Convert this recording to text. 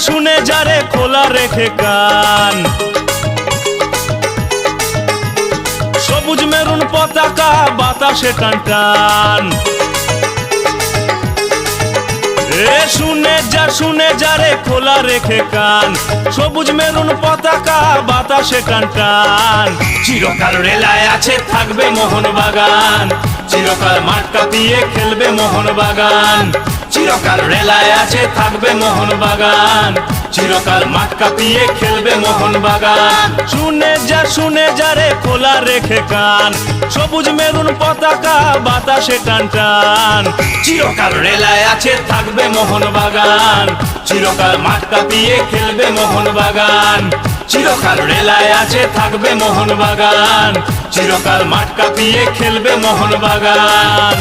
শুনে যা রে খোলা রেখে কান। সবুজ মেরুন পতাকা বাতাসে টান টান। শুনে যা রে খোলা রেখে কান। সবুজ মেরুন পতাকা বাতাসে টান টান। চিরকাল রেলায় আছে থাকবে মোহনবাগান, চিরকাল মাঠ কাঁপিয়ে খেলবে মোহনবাগান। চিরকাল রেলায় আছে থাকবে মোহনবাগান, চিরকাল মাঠ কাঁপিয়ে খেলবে মোহনবাগান। শুনে যা রে খোলা রেখে কান। সবুজ মেরুন পতাকা বাতাসে টান টান। চিরকাল রেলায় আছে থাকবে মোহনবাগান, চিরকাল মাঠ কাঁপিয়ে খেলবে মোহনবাগান। চিরকাল রেলায় আছে থাকবে মোহনবাগান, চিরকাল মাঠ কাঁপিয়ে খেলবে মোহনবাগান।